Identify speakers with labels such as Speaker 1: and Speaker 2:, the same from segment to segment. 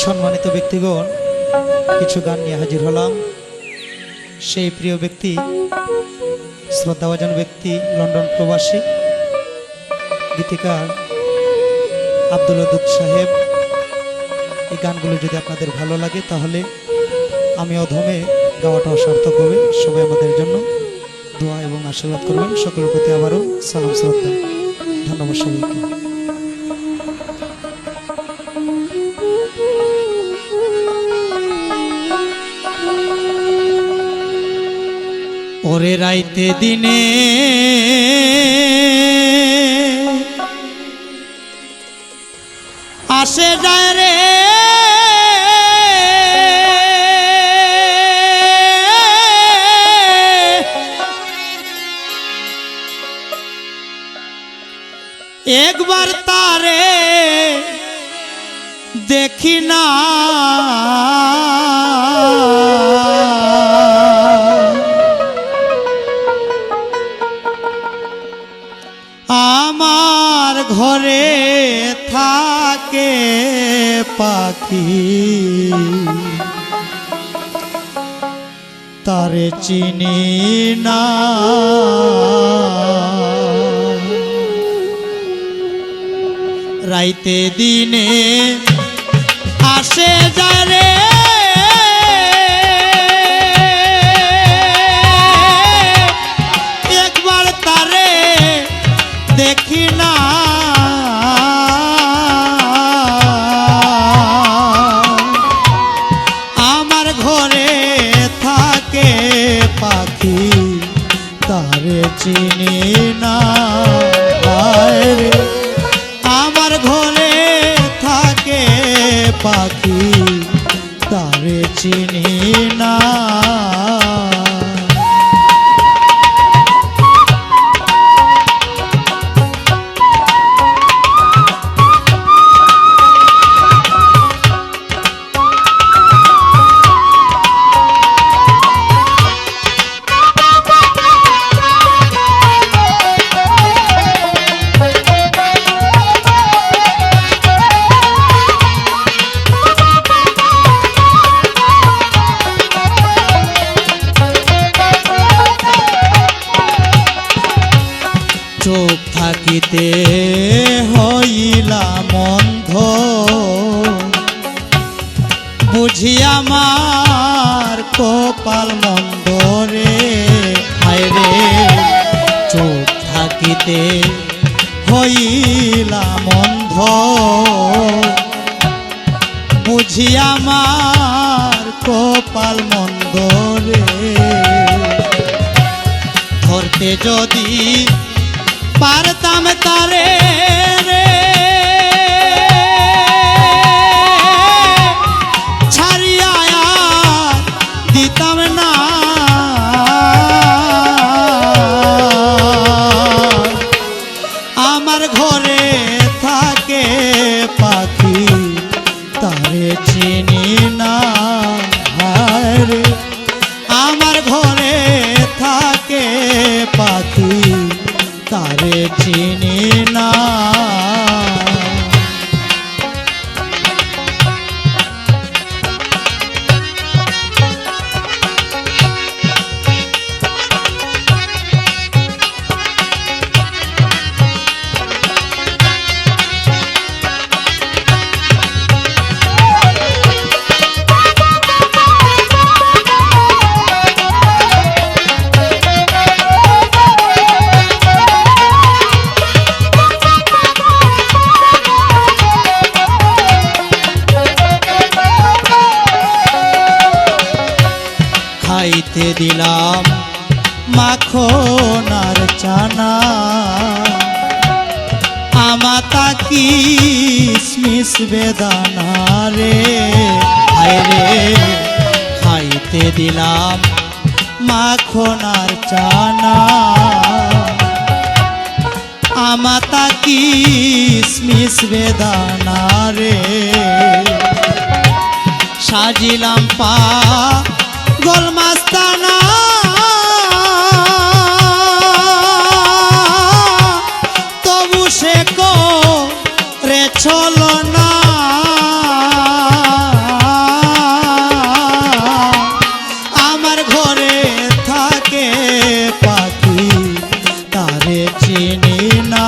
Speaker 1: সম্মানিত ব্যক্তিগণ, কিছু গান নিয়ে হাজির হলাম। সেই প্রিয় ব্যক্তি, শ্রদ্ধাভাজন ব্যক্তি, লন্ডন প্রবাসী গীতিকার আব্দুল ওদুদ সাহেব। এই গানগুলো যদি আপনাদের ভালো লাগে তাহলে আমি অধমে গাওয়াটা সার্থক হবে। সবাই আমাদের জন্য দোয়া এবং আশীর্বাদ করবেন। সকলের প্রতি আবারও সালাম শ্রদ্ধা, ধন্যবাদ সবাইকে। ওরে রাইতে দিনে আসে যায় রে একবার তারে দেখি না আমার ঘরে থাকে পাখি তারে চিনি না রাইতে দিনে আসে যায় রে একবার তারে দেখি না আমার ঘরে থাকে পাখি তারে চিনি না আমার ঘরে থাকে পাখি তারে চিনি না চোখ থাকিতে হইলাম অন্ধ বুঝি আমার কপাল মন্দ রে হায় রে চোখ থাকিতে হইলাম অন্ধ বুঝি আমার কপাল মন্দ রে ধরতে যদি পারতাম তারে রে ছাড়িয়া দিতাম না আমার ঘরে থাকে পাখি তারে চিনি না রে আমার ঘরে থাকে পাখি তারে চিনি না খাইতে দিলাম মাখন আর চানা আমাতা কিশমিশ বেদানা রে হায় রে খাইতে দিলাম মাখন আর চানা আমাতা কিশমিশ বেদানা রে সাজিলাম পা গোলমাস্তানা ছলনা আমার ঘরে থাকে পাখি তারে চিনি না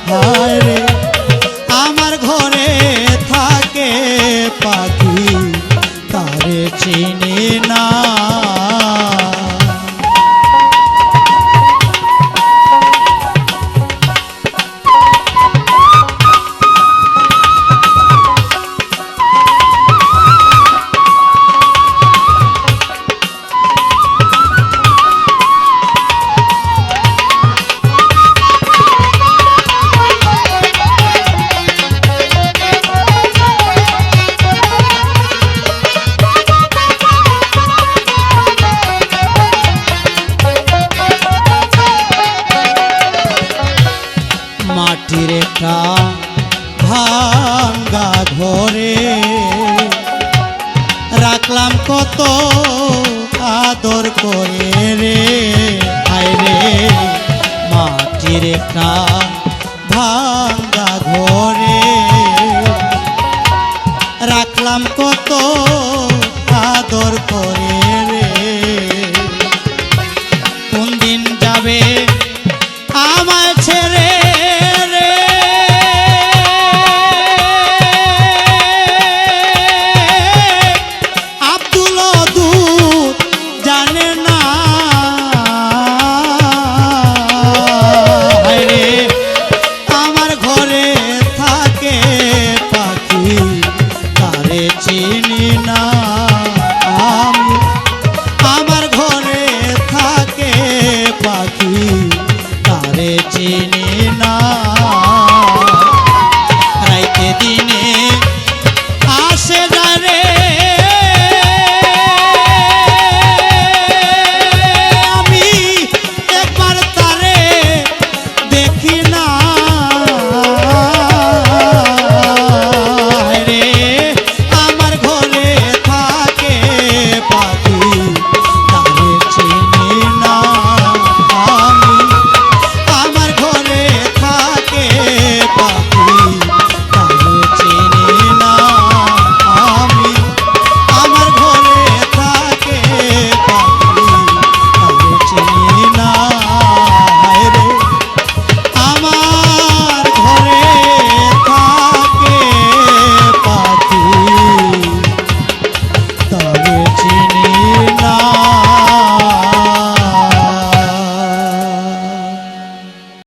Speaker 1: হায় রে আমার ঘরে থাকে পাখি তারে চিনি না মাটির একটা ভাঙ্গা ঘরে রাখলাম কত আদর করে রে আয় রে মাটির একটা ভাঙ্গা ঘরে রাখলাম কত